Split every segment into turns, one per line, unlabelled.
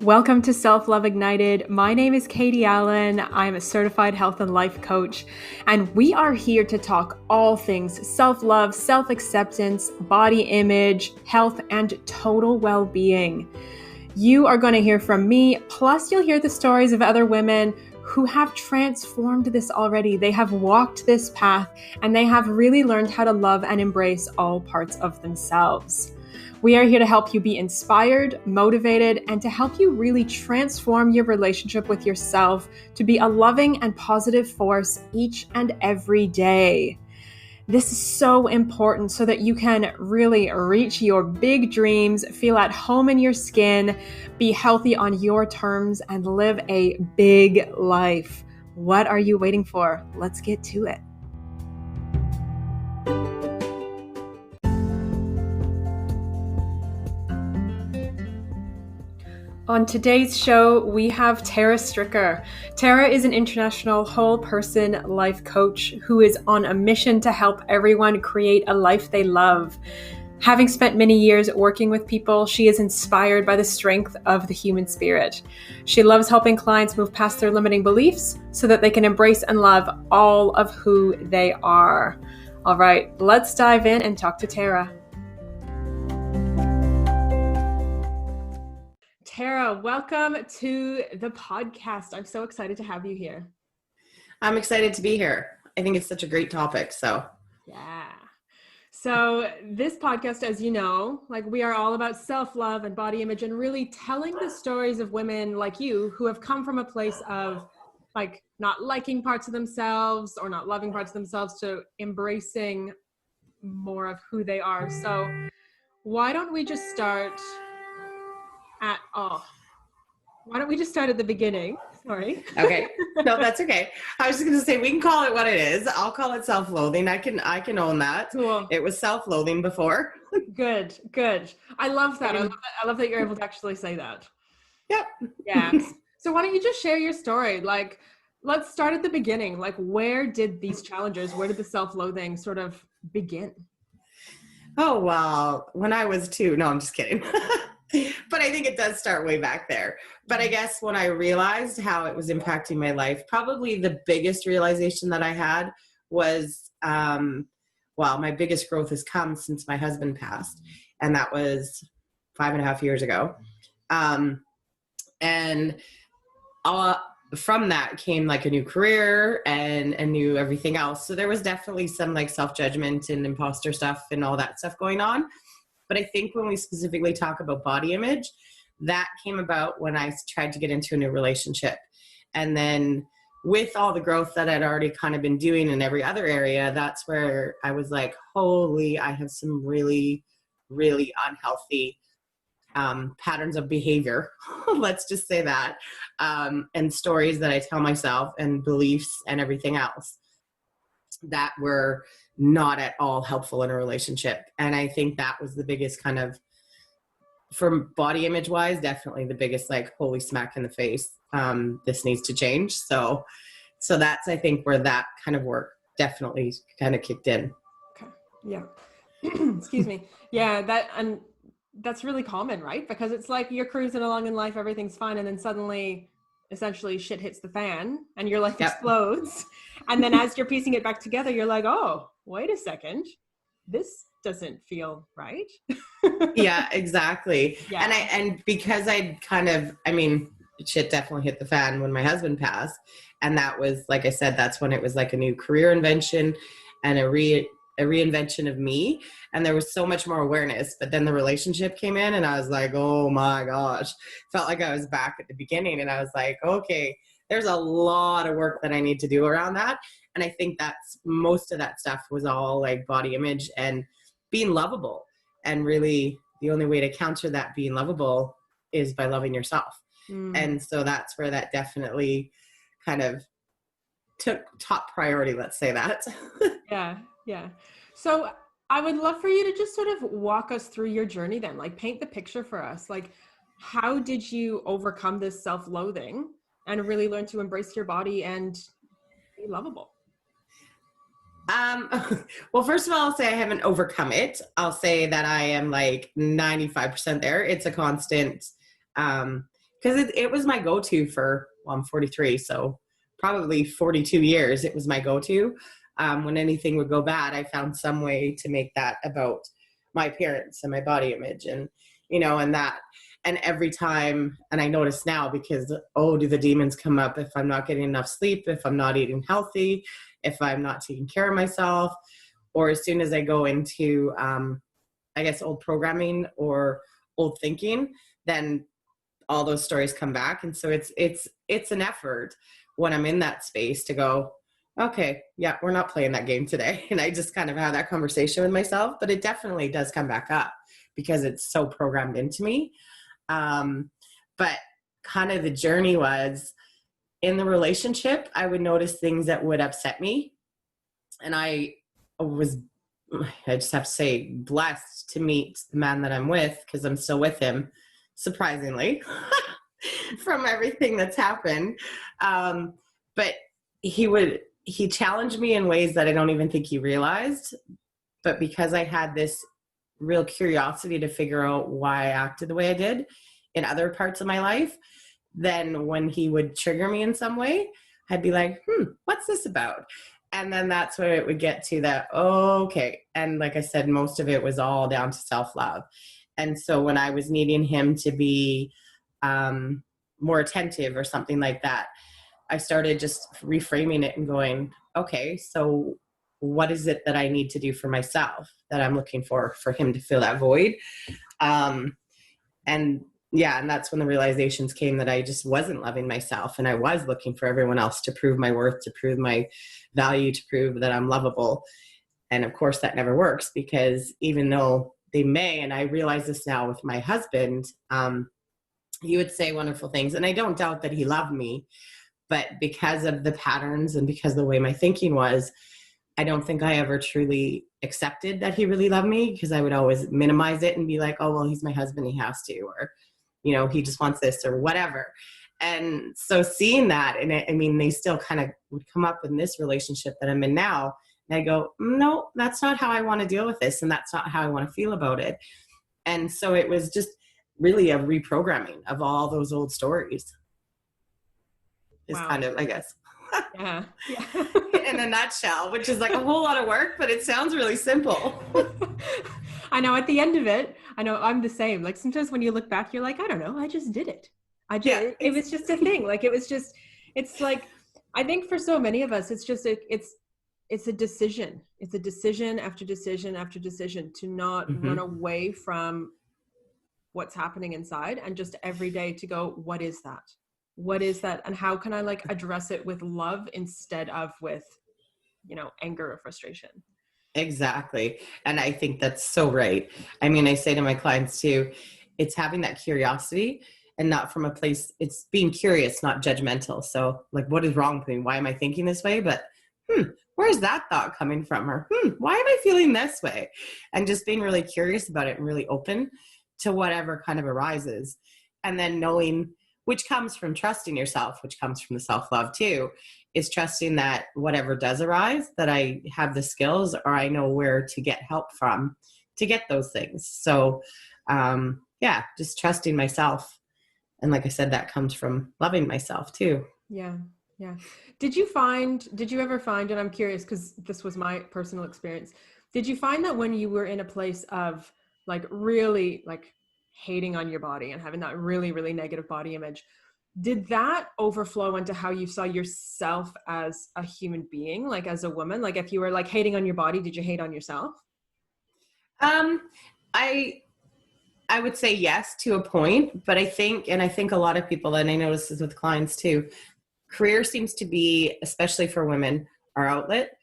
Welcome to Self-Love Ignited. My name is Katie Allen. I'm a certified health and life coach, and we are here to talk all things self-love, self-acceptance, body image, health, and total well-being. You are going to hear from me, plus you'll hear the stories of other women who have transformed this already. They have walked this path, and they have really learned how to love and embrace all parts of themselves. We are here to help you be inspired, motivated, and to help you really transform your relationship with yourself to be a loving and positive force each and every day. This is so important so that you can really reach your big dreams, feel at home in your skin, be healthy on your terms, and live a big life. What are you waiting for? Let's get to it. On today's show, we have Tara Stricker. Tara is an international whole person life coach who is on a mission to help everyone create a life they love. Having spent many years working with people, she is inspired by the strength of the human spirit. She loves helping clients move past their limiting beliefs so that they can embrace and love all of who they are. All right, let's dive in and talk to Tara. Tara, welcome to the podcast. I'm so excited to have you here.
I'm excited to be here. I think it's such a great topic.
Yeah. So this podcast, as you know, we are all about self-love and body image and really telling the stories of women like you who have come from a place of not liking parts of themselves or not loving parts of themselves to embracing more of who they are. So why don't we just start at the beginning? Sorry.
Okay. No, that's okay. I was just going to say, we can call it what it is. I'll call it self-loathing. I can own that.
Cool.
It was self-loathing before.
Good. I love that. I love that you're able to actually say that.
Yep.
Yeah. So why don't you just share your story? Let's start at the beginning. Where did these challenges, where did the self-loathing sort of begin?
Oh, well, when I was 2, no, I'm just kidding. But I think it does start way back there. But I guess when I realized how it was impacting my life, probably the biggest realization that I had was, my biggest growth has come since my husband passed. And that was 5.5 years ago. From that came a new career and a new everything else. So there was definitely some self-judgment and imposter stuff and all that stuff going on. But I think when we specifically talk about body image, that came about when I tried to get into a new relationship. And then with all the growth that I'd already kind of been doing in every other area, that's where I was like, holy, I have some really, really unhealthy patterns of behavior. Let's just say that. And stories that I tell myself and beliefs and everything else that were not at all helpful in a relationship. And I think that was the biggest kind of, from body image wise, definitely the biggest holy smack in the face. This needs to change. So that's, I think, where that kind of work definitely kind of kicked in.
Okay. Yeah. Excuse me. Yeah. That's really common, right? Because it's you're cruising along in life, everything's fine. And then suddenly, essentially shit hits the fan and your life explodes. And then as you're piecing it back together, you're like, oh, wait a second, this doesn't feel right.
Yeah, exactly.
Yeah.
And because I'd shit definitely hit the fan when my husband passed. And that was, like I said, that's when it was a new career invention and a reinvention of me. And there was so much more awareness, but then the relationship came in and I was like, oh my gosh, felt like I was back at the beginning. And I was like, okay, there's a lot of work that I need to do around that. And I think that's most of that stuff was all body image and being lovable. And really the only way to counter that being lovable is by loving yourself. And so that's where that definitely kind of took top priority. Let's say that.
Yeah. So I would love for you to just sort of walk us through your journey then, paint the picture for us. How did you overcome this self-loathing and really learn to embrace your body and be lovable?
Well, first of all, I'll say I haven't overcome it. I'll say that I am 95% there. It's a constant, because it was my go-to for, well, I'm 43, so probably 42 years it was my go-to. When anything would go bad, I found some way to make that about my appearance and my body image, and and that. And every time, and I notice now, because do the demons come up if I'm not getting enough sleep, if I'm not eating healthy, if I'm not taking care of myself, or as soon as I go into I guess old programming or old thinking, then all those stories come back. And so it's an effort when I'm in that space to go, okay, yeah, we're not playing that game today. And I just kind of have that conversation with myself, but it definitely does come back up because it's so programmed into me. But kind of the journey was, in the relationship, I would notice things that would upset me. And I just have to say, blessed to meet the man that I'm with, because I'm still with him, surprisingly, from everything that's happened. But he challenged me in ways that I don't even think he realized. But because I had this real curiosity to figure out why I acted the way I did in other parts of my life, then when he would trigger me in some way, I'd be like, what's this about? And then that's where it would get to that, okay. And like I said, most of it was all down to self-love. And so when I was needing him to be more attentive or something like that, I started just reframing it and going, okay, so what is it that I need to do for myself that I'm looking for him to fill that void? And that's when the realizations came that I just wasn't loving myself, and I was looking for everyone else to prove my worth, to prove my value, to prove that I'm lovable. And of course that never works, because even though they may, and I realize this now with my husband, he would say wonderful things, and I don't doubt that he loved me, but because of the patterns and because of the way my thinking was, I don't think I ever truly accepted that he really loved me, because I would always minimize it and be like, oh, well, he's my husband, he has to, or he just wants this or whatever. And so seeing that, and they still kind of would come up in this relationship that I'm in now, and I go, no, that's not how I want to deal with this, and that's not how I want to feel about it. And so it was just really a reprogramming of all those old stories. Is wow. Kind of, I guess.
Yeah.
In a nutshell, which is like a whole lot of work, but it sounds really simple.
I know at the end of it, I know I'm the same. Like sometimes when you look back, you're like, I don't know, I just did it. It was just a thing. Like it's like, I think for so many of us, it's just, it's a decision. It's a decision after decision after decision to not run away from what's happening inside, and just every day to go, what is that? What is that? And how can I address it with love instead of with, anger or frustration?
Exactly. And I think that's so right. I say to my clients too, it's having that curiosity, and not from a place, it's being curious, not judgmental. So what is wrong with me? Why am I thinking this way? But where's that thought coming from? Or why am I feeling this way? And just being really curious about it and really open to whatever kind of arises. And then knowing, which comes from trusting yourself, which comes from the self-love too, is trusting that whatever does arise, that I have the skills, or I know where to get help from to get those things. So just trusting myself. And like I said, that comes from loving myself too.
Yeah. Yeah. Did you ever find, and I'm curious because this was my personal experience, did you find that when you were in a place of really hating on your body and having that really, really negative body image, did that overflow into how you saw yourself as a human being, as a woman? If you were hating on your body, did you hate on yourself?
I would say yes to a point, but I think a lot of people, and I notice this with clients too, career seems to be, especially for women, our outlet.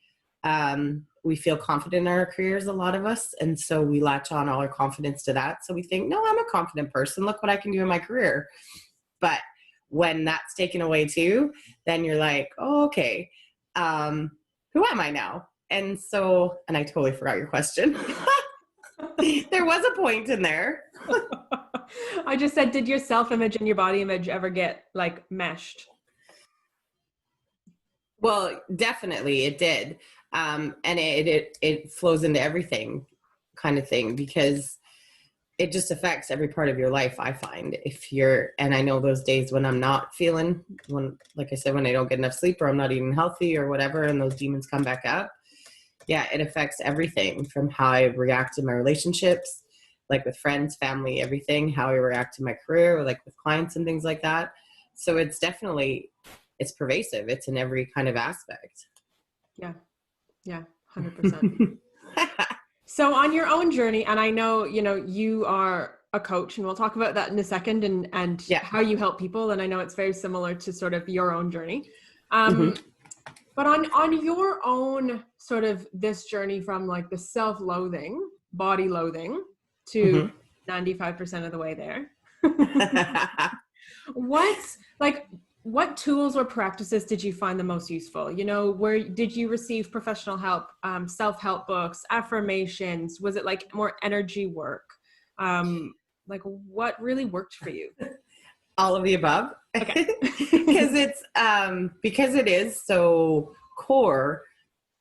We feel confident in our careers, a lot of us. And so we latch on all our confidence to that. So we think, no, I'm a confident person. Look what I can do in my career. But when that's taken away too, then you're like, oh, okay, who am I now? And I totally forgot your question. There was a point in there.
I just said, did your self-image and your body image ever get meshed?
Well, definitely it did. And it flows into everything kind of thing, because it just affects every part of your life, I find. And I know those days when I'm not feeling, like I said, when I don't get enough sleep or I'm not eating healthy or whatever, and those demons come back up, yeah, it affects everything from how I react in my relationships, like with friends, family, everything, how I react to my career, or like with clients and things like that. So it's pervasive. It's in every kind of aspect.
Yeah. Yeah. 100%. So on your own journey, and I know, you are a coach, and we'll talk about that in a second, and how you help people. And I know it's very similar to sort of your own journey. But on your own sort of this journey from like the self-loathing, body loathing to 95% of the way there, what tools or practices did you find the most useful? Where did you receive professional help, self-help books, affirmations? Was it like more energy work? Like what really worked for you?
All of the above.
Okay.
Because it is so core,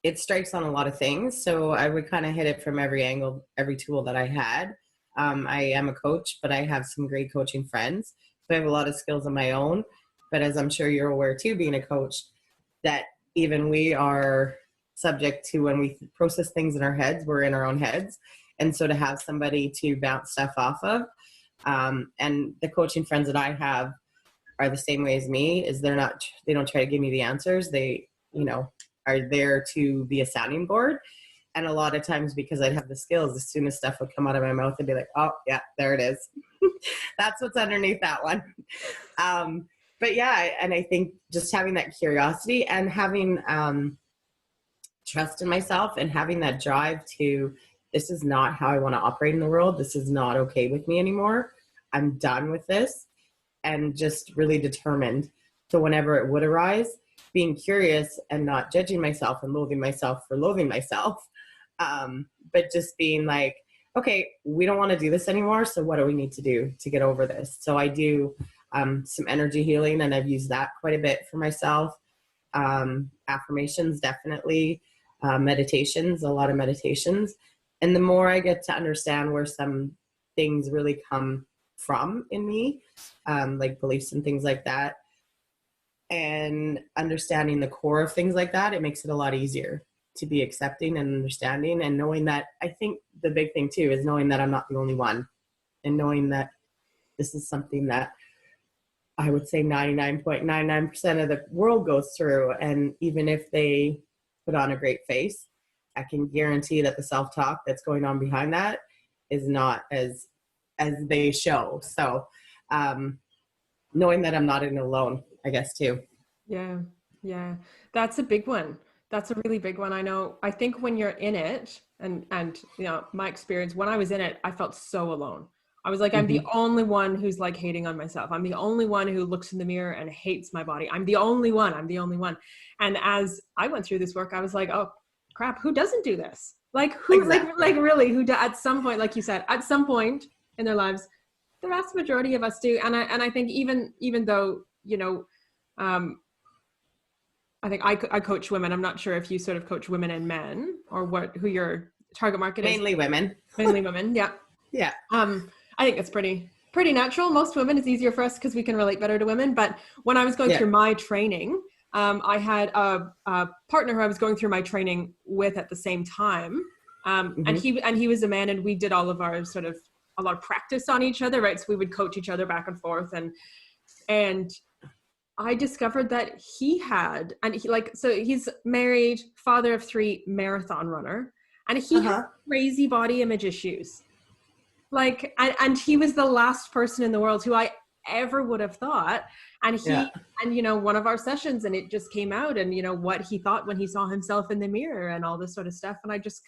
it strikes on a lot of things. So I would kind of hit it from every angle, every tool that I had. I am a coach, but I have some great coaching friends. So I have a lot of skills of my own. But as I'm sure you're aware too, being a coach, that even we are subject to, when we process things in our heads, we're in our own heads. And so to have somebody to bounce stuff off of, and the coaching friends that I have are the same way as me, is they don't try to give me the answers. They, are there to be a sounding board. And a lot of times, because I'd have the skills, as soon as stuff would come out of my mouth, I'd be like, oh yeah, there it is. That's what's underneath that one. But yeah, and I think just having that curiosity and having trust in myself and having that drive to, this is not how I want to operate in the world. This is not okay with me anymore. I'm done with this. And just really determined to, whenever it would arise, being curious and not judging myself and loathing myself for loathing myself. But just being like, okay, we don't want to do this anymore. So what do we need to do to get over this? So I do some energy healing, and I've used that quite a bit for myself. Affirmations, definitely. Meditations, a lot of meditations. And the more I get to understand where some things really come from in me, like beliefs and things like that, and understanding the core of things like that, it makes it a lot easier to be accepting and understanding, and knowing that, I think the big thing too is knowing that I'm not the only one, and knowing that this is something that I would say 99.99% of the world goes through. And even if they put on a great face, I can guarantee that the self-talk that's going on behind that is not as they show. So knowing that I'm not in it alone, I guess, too.
Yeah. That's a big one. That's a really big one. I think when you're in it, and my experience when I was in it, I felt so alone. I was like, I'm the only one who's like hating on myself. I'm the only one who looks in the mirror and hates my body. I'm the only one. And as I went through this work, I was like, oh crap, who doesn't do this? Like who, exactly. like really, who at some point, like you said, at some point in their lives, the vast majority of us do. And I think even though, I think I coach women. I'm not sure if you sort of coach women and men, or who your target market is.
Mainly women.
Mainly women. Yeah.
Yeah.
I think it's pretty natural. Most women, it's easier for us because we can relate better to women. But when I was going through my training, I had a partner who I was going through my training with at the same time. And he was a man, and we did all of our sort of a lot of practice on each other, right? So we would coach each other back and forth. And I discovered that he's married, father of 3, marathon runner, and he had crazy body image issues. Like, and he was the last person in the world who I ever would have thought. And one of our sessions, and it just came out, and what he thought when he saw himself in the mirror and all this sort of stuff. And I just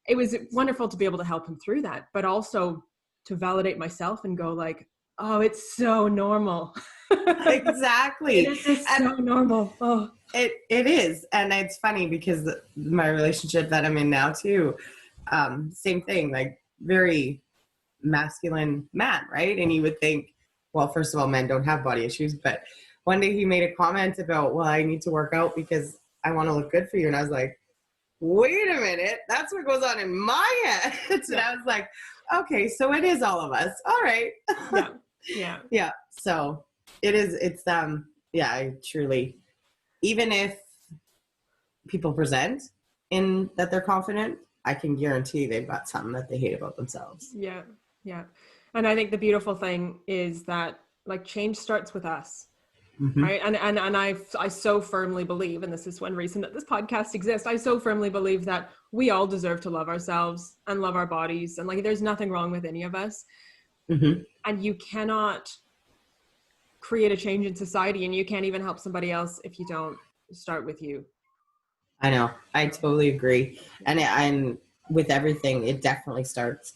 it was wonderful to be able to help him through that, but also to validate myself and go like, oh, it's so normal.
Exactly.
It's so normal. Oh,
it is. And it's funny because my relationship that I'm in now too, same thing, like very masculine man, right? And you would think, well, first of all, men don't have body issues, but one day he made a comment about, well, I need to work out because I want to look good for you. And I was like, wait a minute, that's what goes on in my head. And I was like, okay, so it is all of us. All right.
Yeah. Yeah.
Yeah. So yeah, I truly, even if people present in that they're confident, I can guarantee they've got something that they hate about themselves.
Yeah. Yeah. And I think the beautiful thing is that like change starts with us.
Mm-hmm.
Right. And I so firmly believe, and this is one reason that this podcast exists, I so firmly believe that we all deserve to love ourselves and love our bodies. And like, there's nothing wrong with any of us.
Mm-hmm.
And you cannot create a change in society, and you can't even help somebody else if you don't start with you.
I know. I totally agree. And with everything, it definitely starts.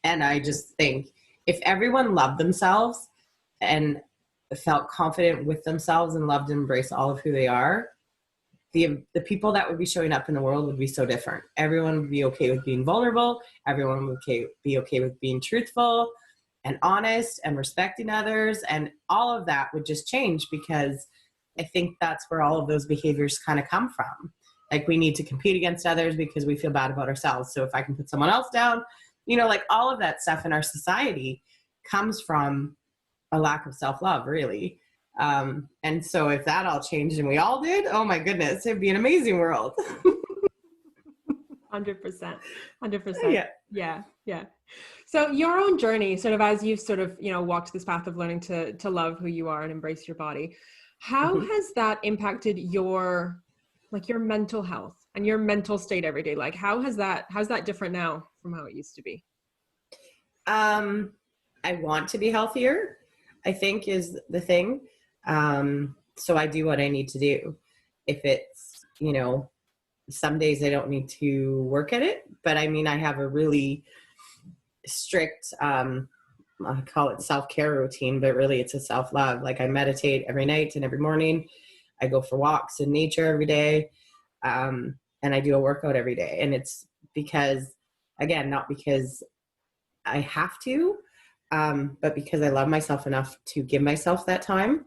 And I just think if everyone loved themselves and felt confident with themselves and loved and embraced all of who they are, the people that would be showing up in the world would be so different. Everyone would be okay with being vulnerable. Everyone would be okay with being truthful and honest and respecting others. And all of that would just change, because I think that's where all of those behaviors kind of come from. Like, we need to compete against others because we feel bad about ourselves. So if I can put someone else down, like all of that stuff in our society comes from a lack of self-love, really. And so if that all changed and we all did, oh my goodness, it'd be an amazing world.
100%. Yeah. So your own journey, sort of as you've sort of, walked this path of learning to love who you are and embrace your body, how has that impacted your mental health and your mental state every day? Like, how's that different now from how it used to be?
I want to be healthier, I think, is the thing. So I do what I need to do. If it's, some days I don't need to work at it, but I mean, I have a really strict, I call it self-care routine, but really it's a self-love. Like, I meditate every night and every morning. I go for walks in nature every day. And I do a workout every day. And it's because, again, not because I have to, but because I love myself enough to give myself that time.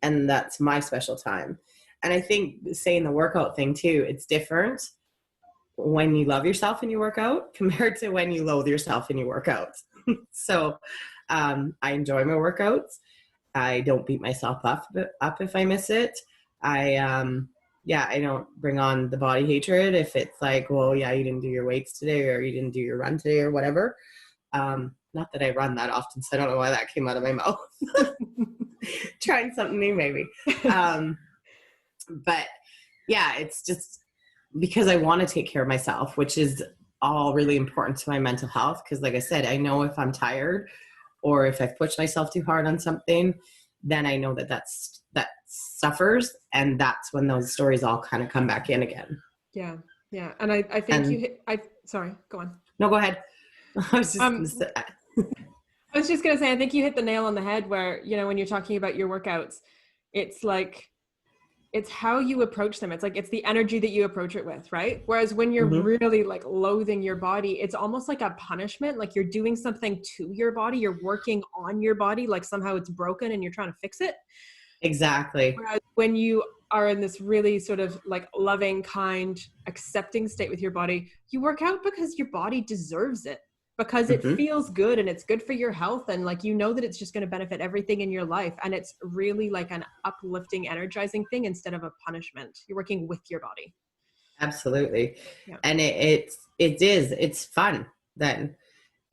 And that's my special time. And I think saying the workout thing too, it's different when you love yourself and you work out compared to when you loathe yourself and you work out. So I enjoy my workouts. I don't beat myself up if I miss it. I don't bring on the body hatred if it's like, well, yeah, you didn't do your weights today, or you didn't do your run today, or whatever. Not that I run that often, so I don't know why that came out of my mouth. Trying something new, maybe. But yeah, it's just because I want to take care of myself, which is all really important to my mental health. Because like I said, I know if I'm tired or if I've pushed myself too hard on something, then I know that suffers. And that's when those stories all kind of come back in again.
Yeah. Yeah. And I think sorry, go on.
No, go ahead. I was
just going to say, I think you hit the nail on the head where, when you're talking about your workouts, it's like, it's how you approach them. It's like, it's the energy that you approach it with, right? Whereas when you're really like loathing your body, it's almost like a punishment. Like, you're doing something to your body. You're working on your body. Like, somehow it's broken and you're trying to fix it.
Exactly.
Whereas when you are in this really sort of like loving, kind, accepting state with your body, you work out because your body deserves it. Because it feels good and it's good for your health, and like, that it's just going to benefit everything in your life, and it's really like an uplifting, energizing thing instead of a punishment. You're working with your body.
Absolutely. Yeah. And it's fun then,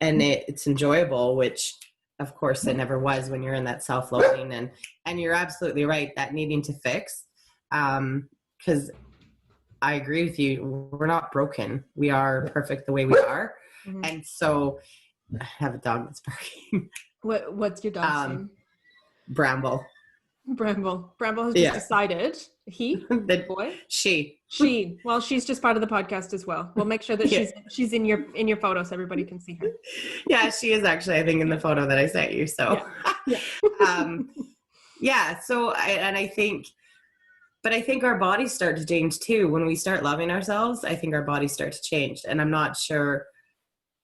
and it's enjoyable, which of course it never was when you're in that self-loathing. And you're absolutely right, that needing to fix, because I agree with you, we're not broken, we are perfect the way we are. And so I have a dog that's barking.
What's your dog's name?
Bramble.
Bramble has just decided. He? The boy?
She.
Well, she's just part of the podcast as well. We'll make sure that she's in your photo so everybody can see her.
Yeah, she is actually, I think, in the photo that I sent you. So so I think our bodies start to change too. When we start loving ourselves, I think our bodies start to change. And I'm not sure,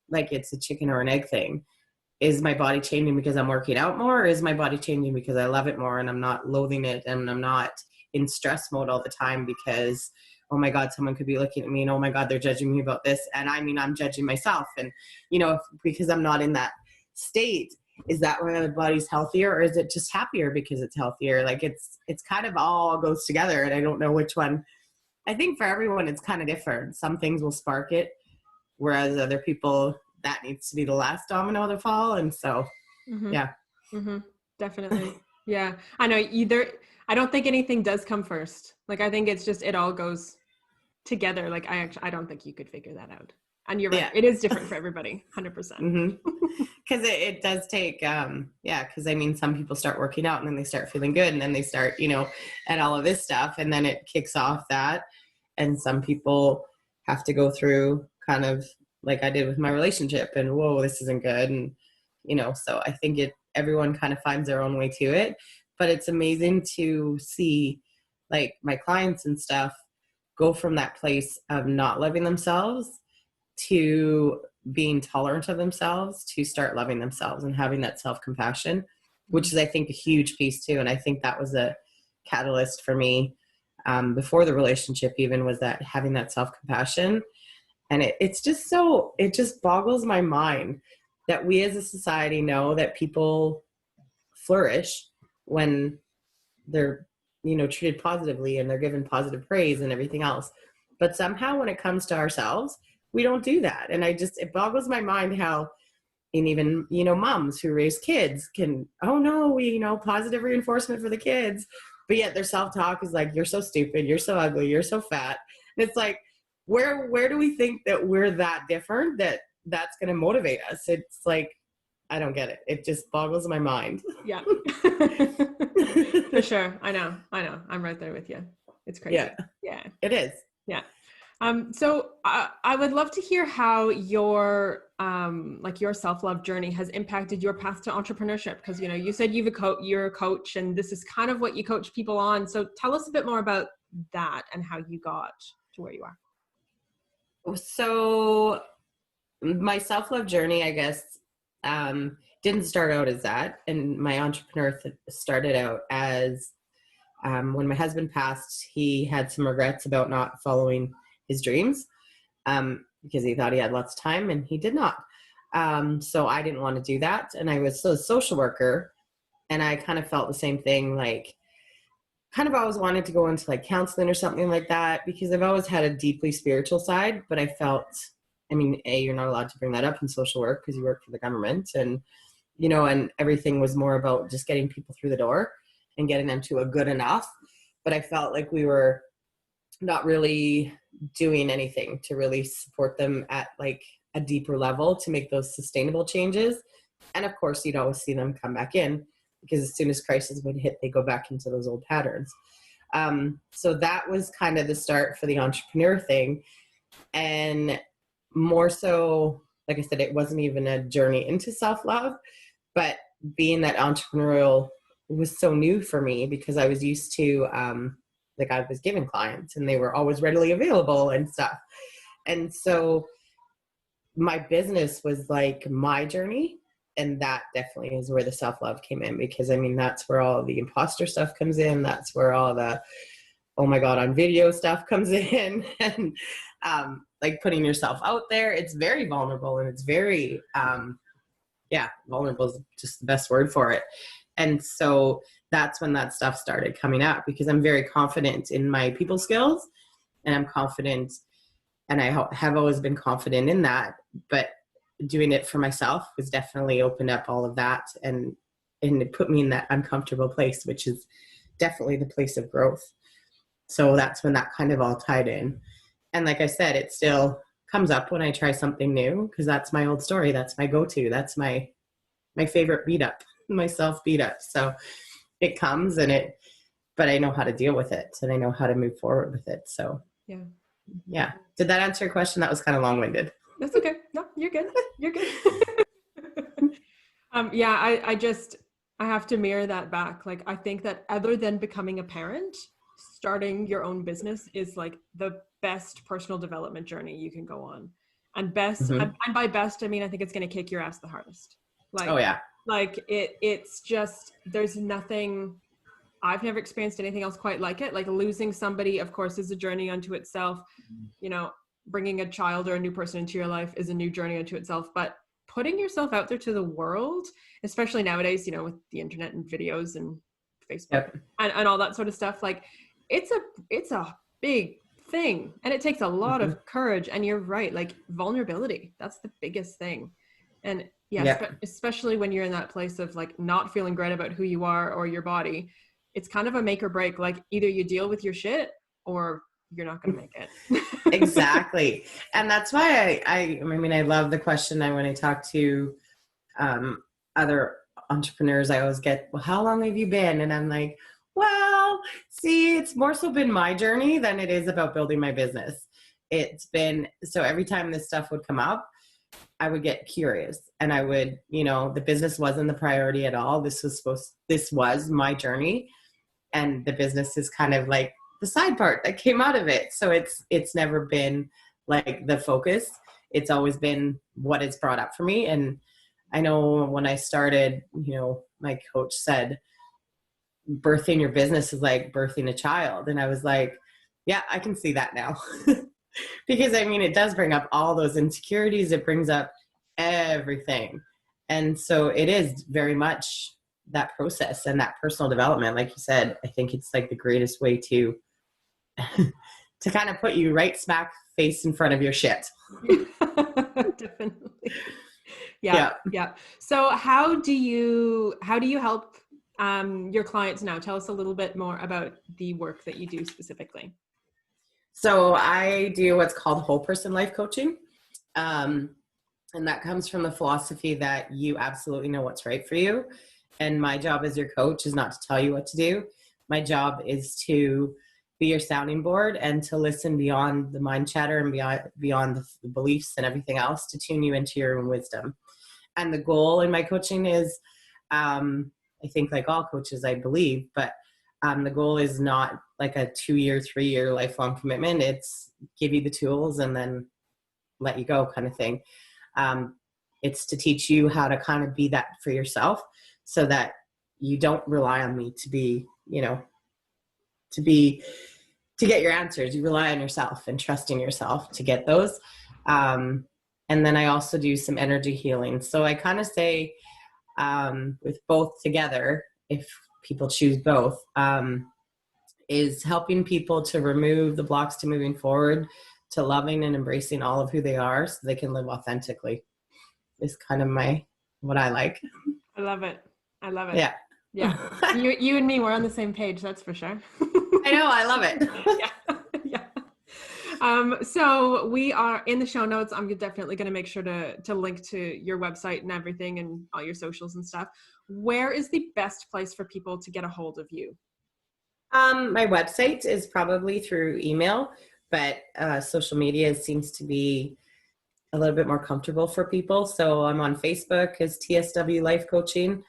like, it's a chicken or an egg thing. Is my body changing because I'm working out more, or is my body changing because I love it more and I'm not loathing it and I'm not in stress mode all the time because oh my God, someone could be looking at me and oh my God, they're judging me about this. And I mean, I'm judging myself. And, because I'm not in that state, is that why my body's healthier, or is it just happier because it's healthier? Like it's kind of all goes together, and I don't know which one. I think for everyone, it's kind of different. Some things will spark it, whereas other people, that needs to be the last domino to fall. And so, yeah.
Mm-hmm. Definitely. Yeah. I know I don't think anything does come first. Like, I think it's just, it all goes together. Like, I don't think you could figure that out. And you're right.
Yeah.
It is different for everybody. 100%.
Because it does take, because I mean, some people start working out and then they start feeling good, and then they start, and all of this stuff, and then it kicks off that. And some people have to go through kind of like I did with my relationship, and whoa, this isn't good. And, so I think everyone kind of finds their own way to it, but it's amazing to see like my clients and stuff go from that place of not loving themselves to being tolerant of themselves, to start loving themselves and having that self-compassion, which is, I think, a huge piece too. And I think that was a catalyst for me before the relationship even, was that having that self-compassion. And it just boggles my mind that we as a society know that people flourish when they're, treated positively and they're given positive praise and everything else. But somehow when it comes to ourselves, we don't do that. And it boggles my mind how, and even, moms who raise kids can, oh no, positive reinforcement for the kids. But yet their self-talk is like, you're so stupid, you're so ugly, you're so fat. And it's like, where do we think that we're that different, that's going to motivate us? It's like, I don't get it. It just boggles my mind.
Yeah. For sure. I know. I'm right there with you. It's crazy. Yeah.
It is.
Yeah. So I would love to hear how your your self-love journey has impacted your path to entrepreneurship. Because, you said you're a coach, and this is kind of what you coach people on. So tell us a bit more about that and how you got to where you are.
So my self-love journey, I guess, didn't start out as that. And my entrepreneur started out as when my husband passed, he had some regrets about not following his dreams because he thought he had lots of time, and he did not. So I didn't want to do that. And I was still a social worker, and I kind of felt the same thing, like kind of always wanted to go into like counseling or something like that, because I've always had a deeply spiritual side. But I felt, you're not allowed to bring that up in social work because you work for the government, and, and everything was more about just getting people through the door and getting them to a good enough. But I felt like we were not really doing anything to really support them at like a deeper level to make those sustainable changes. And of course, you'd always see them come back in, because as soon as crisis would hit, they go back into those old patterns. So that was kind of the start for the entrepreneur thing. And more so, like I said, it wasn't even a journey into self-love, but being that entrepreneurial was so new for me, because I was used to, I was given clients and they were always readily available and stuff. And so my business was like my journey. And that definitely is where the self-love came in, because that's where all the imposter stuff comes in. That's where all the, oh my God, on video stuff comes in. And like putting yourself out there, it's very vulnerable, and it's very, vulnerable is just the best word for it. And so that's when that stuff started coming out, because I'm very confident in my people skills, and I'm confident, and I have always been confident in that, but doing it for myself was definitely opened up all of that, and it put me in that uncomfortable place, which is definitely the place of growth. So that's when that kind of all tied in. And like I said, it still comes up when I try something new, because that's my old story. That's my go-to. That's my favorite beat up, my self beat up. So it comes, but I know how to deal with it, and I know how to move forward with it. So yeah. Did that answer your question? That was kind of long-winded.
That's okay. No, you're good. You're good. I have to mirror that back. Like, I think that other than becoming a parent, starting your own business is like the best personal development journey you can go on. And and by best, I think it's going to kick your ass the hardest. Like,
oh yeah.
Like it's just, there's nothing I've never experienced anything else quite like it. Like losing somebody, of course, is a journey unto itself. You know, bringing a child or a new person into your life is a new journey unto itself. But putting yourself out there to the world, especially nowadays, you know, with the internet and videos and Facebook
Yep.
and all that sort of stuff, like it's a big thing, and it takes a lot
Mm-hmm.
of courage. And you're right, like vulnerability, that's the biggest thing. And yes,
Yep.
but especially when you're in that place of like not feeling great about who you are or your body, it's kind of a make or break. Like either you deal with your shit or you're not going to make it.
Exactly. And that's why I mean, I love the question. When I talk to other entrepreneurs, I always get, well, how long have you been? And I'm like, well, see, it's more so been my journey than it is about building my business. It's been, so every time this stuff would come up, I would get curious, and I would, you know, the business wasn't the priority at all. This was my journey, and the business is kind of like the side part that came out of it. So it's never been like the focus. It's always been what it's brought up for me. And I know when I started, you know, my coach said, birthing your business is like birthing a child. And I was like, yeah, I can see that now. Because I mean, it does bring up all those insecurities. It brings up everything. And so it is very much that process and that personal development. Like you said, I think it's like the greatest way to to kind of put you right smack face in front of your shit.
Definitely. Yeah. So how do you help your clients now? Tell us a little bit more about the work that you do specifically.
So I do what's called whole person life coaching. And that comes from the philosophy that you absolutely know what's right for you. And my job as your coach is not to tell you what to do. My job is to be your sounding board and to listen beyond the mind chatter and beyond the beliefs and everything else, to tune you into your own wisdom. And the goal in my coaching is, I think like all coaches, I believe, but the goal is not like a 2-year, 3-year lifelong commitment. It's give you the tools and then let you go kind of thing. It's to teach you how to kind of be that for yourself, so that you don't rely on me to be, you know, to get your answers. You rely on yourself and trusting yourself to get those. And then I also do some energy healing. So I kind of say with both together, if people choose both, is helping people to remove the blocks to moving forward, to loving and embracing all of who they are so they can live authentically, is kind of what I like.
I love it.
Yeah.
You and me, we're on the same page. That's for sure.
I know. I love it.
Yeah. So we are in the show notes. I'm definitely going to make sure to link to your website and everything and all your socials and stuff. Where is the best place for people to get a hold of you?
My website is probably through email, but social media seems to be a little bit more comfortable for people. So I'm on Facebook as TSW Life Coaching,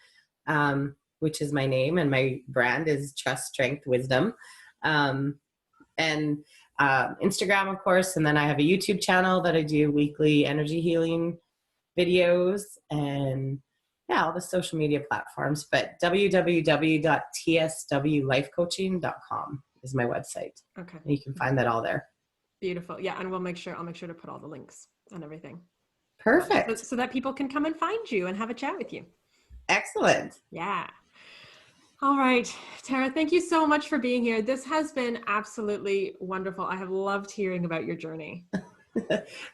which is my name, and my brand is Trust, Strength, Wisdom. And Instagram, of course. And then I have a YouTube channel that I do weekly energy healing videos, and all the social media platforms. But www.tswlifecoaching.com is my website.
Okay.
And you can find that all there.
Beautiful. Yeah. And I'll make sure to put all the links and everything.
Perfect.
So that people can come and find you and have a chat with you.
Excellent.
Yeah. All right, Tara, thank you so much for being here. This has been absolutely wonderful. I have loved hearing about your journey.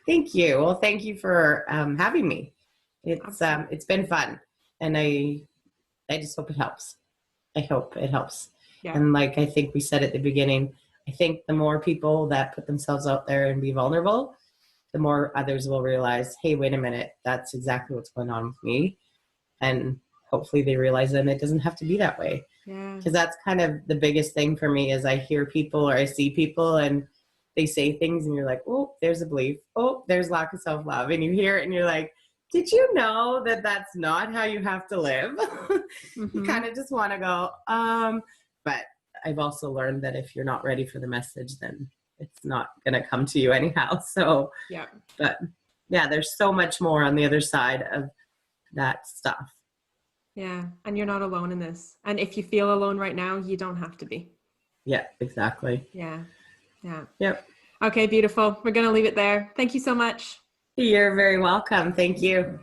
Thank you. Well, thank you for having me. It's been fun, and I just hope it helps. I hope it helps. Yeah. And like I think we said at the beginning, I think the more people that put themselves out there and be vulnerable, the more others will realize, hey, wait a minute, that's exactly what's going on with me. And hopefully they realize that it doesn't have to be that way. Yeah. Because that's kind of the biggest thing for me is I hear people or I see people and they say things and you're like, oh, there's a belief. Oh, there's lack of self-love. And you hear it and you're like, did you know that that's not how you have to live? Mm-hmm. You kind of just want to go, but I've also learned that if you're not ready for the message, then it's not going to come to you anyhow. So, yeah. But yeah, there's so much more on the other side of that stuff.
Yeah. And you're not alone in this. And if you feel alone right now, you don't have to be.
Yeah, exactly.
Yeah. Yeah.
Yep.
Okay, beautiful. We're going to leave it there. Thank you so much.
You're very welcome. Thank you.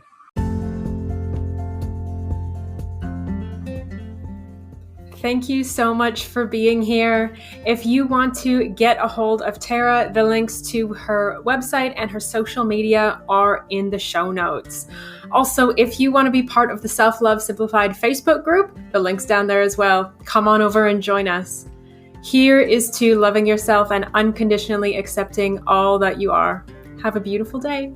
Thank you so much for being here. If you want to get a hold of Tara, the links to her website and her social media are in the show notes. Also, if you want to be part of the Self-Love Simplified Facebook group, the link's down there as well. Come on over and join us. Here is to loving yourself and unconditionally accepting all that you are. Have a beautiful day.